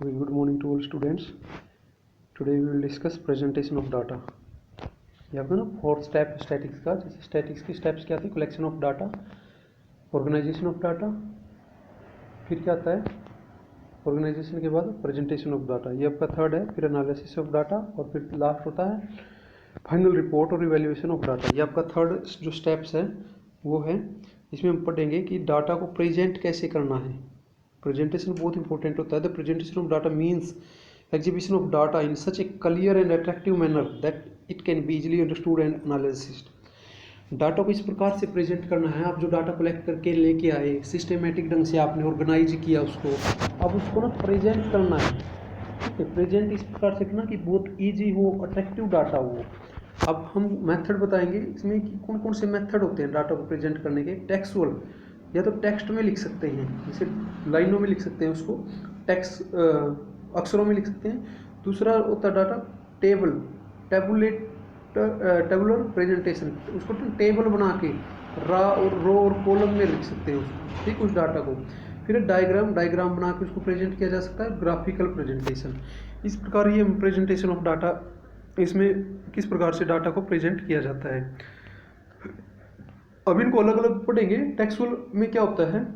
Okay, good morning to all students. Today we will discuss presentation of data. यहाँ पे ना fourth step statics का, जैसे statics की स्टेप्स क्या थे? Collection of data, organisation of data, फिर क्या आता है ऑर्गेनाइजेशन के बाद प्रेजेंटेशन ऑफ डाटा, ये आपका थर्ड है। फिर एनालिसिस ऑफ डाटा और फिर लास्ट होता है फाइनल रिपोर्ट और इवैल्यूएशन ऑफ डाटा। ये आपका थर्ड जो स्टेप्स है वो है। इसमें हम पढ़ेंगे कि डाटा को प्रेजेंट कैसे करना है। प्रेजेंटेशन बहुत इंपॉर्टेंट होता है। The presentation of data means exhibition of data in such a clear and attractive manner that it can be easily understood and analyzed. Data को इस प्रकार से प्रेजेंट करना है, आप जो डाटा कलेक्ट करके लेके आए सिस्टेमेटिक ढंग से आपने ऑर्गेनाइज किया उसको, अब उसको ना प्रेजेंट करना है। ठीक है, प्रेजेंट इस प्रकार से करना कि बहुत इजी हो, अट्रैक्टिव डाटा हो। अब हम मेथड बताएंगे इसमें कि कौन कौन से मेथड होते हैं डाटा को प्रेजेंट करने के। टेक्सुअल, या तो टेक्स्ट में लिख सकते हैं, जैसे लाइनों में लिख सकते हैं उसको, टेक्स्ट अक्षरों में लिख सकते हैं। दूसरा होता है डाटा टेबल, टेबुलर प्रेजेंटेशन, उसको टेबल बना के रो और कॉलम में लिख सकते हैं उसको, ठीक, उस डाटा को। फिर डायग्राम बना के उसको प्रेजेंट किया जा सकता है, ग्राफिकल प्रेजेंटेशन। इस प्रकार ये प्रेजेंटेशन ऑफ डाटा, इसमें किस प्रकार से डाटा को प्रेजेंट किया जाता है। अब इनको अलग अलग पढ़ेंगे। टेक्सुअल में क्या होता है?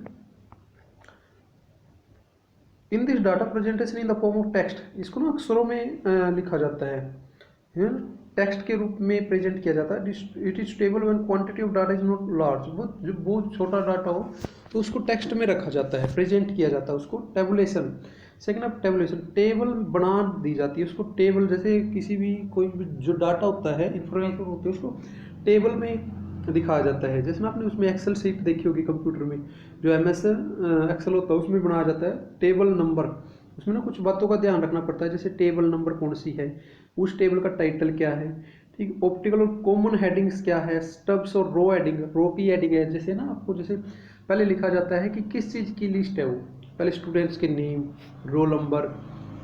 In this data presentation in the form of text, इसको ना अक्षरों में लिखा जाता है, टेक्स्ट के रूप में प्रेजेंट किया जाता है। It is table when quantity of data is not large, जो बहुत छोटा डाटा हो तो उसको टेक्स्ट में रखा जाता है, प्रेजेंट किया जाता है उसको। Tabulation, second of tabulation, table बना दी जाती है उसको। टेबल जैसे किसी भी कोई भी जो डाटा होता है, इंफॉर्मेशन होती है, उसको टेबल में दिखाया जाता है। जैसे ना आपने उसमें एक्सेल शीट देखी होगी कंप्यूटर में, जो MS एक्सेल होता है उसमें बनाया जाता है टेबल नंबर। उसमें ना कुछ बातों का ध्यान रखना पड़ता है, जैसे टेबल नंबर कौन सी है, उस टेबल का टाइटल क्या है, ठीक। ऑप्टिकल और कॉमन हेडिंग्स क्या है, स्टब्स और रो हेडिंग, रो की हेडिंग है। जैसे ना आपको जैसे पहले लिखा जाता है कि किस चीज़ की लिस्ट है वो, पहले स्टूडेंट्स के नेम, रोल नंबर,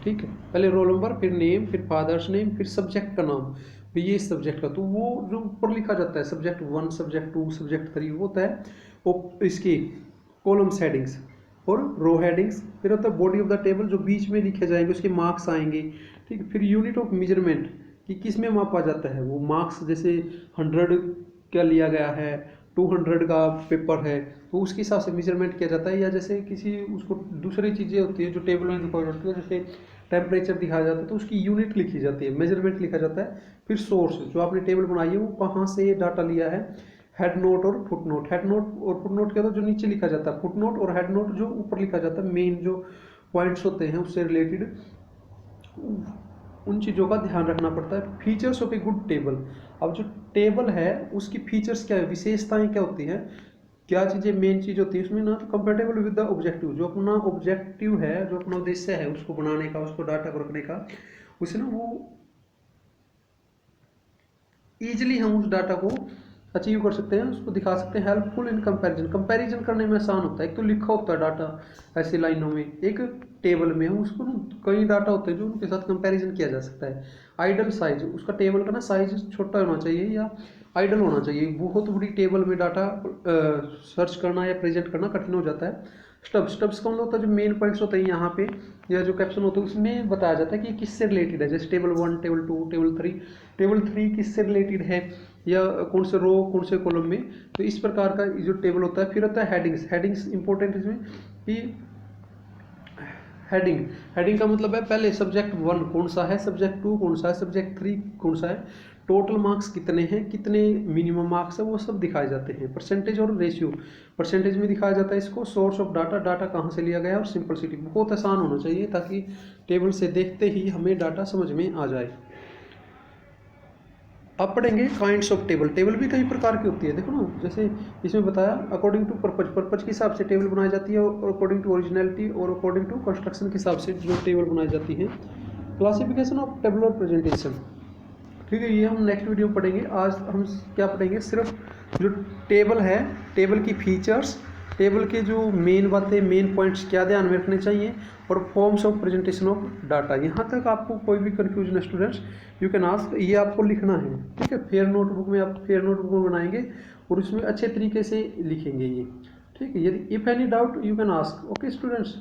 ठीक है, पहले रोल नंबर, फिर नेम, फिर फादर्स नेम, फिर सब्जेक्ट का नाम, तो ये सब्जेक्ट का, तो वो जो ऊपर लिखा जाता है सब्जेक्ट 1, सब्जेक्ट 2, सब्जेक्ट 3, वो होता है वो इसकी कॉलम्स हेडिंग्स और रो हेडिंग्स। फिर होता है बॉडी ऑफ द टेबल, जो बीच में लिखे जाएंगे, उसके मार्क्स आएंगे, ठीक। फिर यूनिट ऑफ मेजरमेंट, कि किस में मापा जाता है वो मार्क्स, जैसे 100 का लिया गया है, 200 का पेपर है, तो उसके हिसाब से मेजरमेंट किया जाता है। या जैसे किसी उसको दूसरी चीज़ें होती है जो टेबल में दिखाई जाती है, जैसे टेम्परेचर दिखाया जाता है तो उसकी यूनिट लिखी जाती है, मेजरमेंट लिखा जाता है। फिर सोर्स, जो आपने टेबल बनाई है वो कहाँ से डाटा लिया है, हेड नोट और फुट नोट। हेड नोट और फुट नोट क्या था, जो नीचे लिखा जाता है, फुट नोट और हेड नोट जो ऊपर लिखा जाता है, मेन जो पॉइंट्स होते हैं उससे रिलेटेड, उन चीज़ों का ध्यान रखना पड़ता है। Features of a good table, अब जो टेबल है उसकी फीचर्स क्या है, विशेषताएं क्या होती हैं, क्या चीज़ें मेन चीज़ होती है उसमें ना, तो कंपेटेबल विद द ऑब्जेक्टिव, जो अपना ऑब्जेक्टिव है, जो अपना उद्देश्य है उसको बनाने का, उसको डाटा को रखने का, उसे ना वो ईजिली हम उस डाटा को अचीव कर सकते हैं, उसको दिखा सकते हैं। हेल्पफुल इन कंपैरिजन, कंपैरिजन करने में आसान होता है। एक तो लिखा होता है डाटा ऐसी लाइनों में, एक टेबल में, उसको कई डाटा होते हैं जो उनके साथ कंपैरिजन किया जा सकता है। आइडल साइज, उसका टेबल का ना साइज छोटा होना चाहिए या आइडल होना चाहिए। बहुत बड़ी टेबल में डाटा सर्च करना या प्रेजेंट करना कठिन हो जाता है। स्टब्स कौन होता है, जो मेन पॉइंट्स होते हैं यहाँ पे, या जो कैप्शन होता है उसमें बताया जाता है कि किससे रिलेटेड है, जैसे टेबल 1, टेबल 2, टेबल 3 किससे रिलेटेड है, या कौन से रो, कौन से कॉलम में, तो इस प्रकार का जो टेबल होता है। फिर होता है हेडिंग्स इंपॉर्टेंट इसमें, कि हेडिंग का मतलब है पहले सब्जेक्ट 1 कौन सा है, सब्जेक्ट 2 कौन सा है, सब्जेक्ट 3 कौन सा है, टोटल मार्क्स कितने हैं, कितने मिनिमम मार्क्स है, वो सब दिखाए जाते हैं। परसेंटेज और रेशियो, परसेंटेज में दिखाया जाता है इसको। सोर्स ऑफ डाटा कहाँ से लिया गया, और सिंपलिसिटी, बहुत आसान होना चाहिए ताकि टेबल से देखते ही हमें डाटा समझ में आ जाए। अब पढ़ेंगे काइंड्स ऑफ टेबल भी कई प्रकार की होती है, देखो ना, जैसे इसमें बताया अकॉर्डिंग टू पर्पज के हिसाब से टेबल बनाई जाती है, और अकॉर्डिंग टू ओरिजिनलिटी और अकॉर्डिंग टू कंस्ट्रक्शन के हिसाब से जो टेबल बनाई जाती है। क्लासिफिकेशन ऑफ टेबुलर प्रेजेंटेशन, ठीक है, ये हम नेक्स्ट वीडियो में पढ़ेंगे। आज हम क्या पढ़ेंगे, सिर्फ जो टेबल है, टेबल की फीचर्स, टेबल के जो मेन बातें, मेन पॉइंट्स क्या ध्यान में रखने चाहिए, और forms of presentation of data. यहाँ तक आपको कोई भी कन्फ्यूजन है स्टूडेंट्स, यू कैन आस्क, ये आपको लिखना है, ठीक है। फेयर नोटबुक में आप फेयर नोटबुक बनाएंगे और उसमें अच्छे तरीके से लिखेंगे ये, ठीक है। यदि if any doubt you can ask, okay students.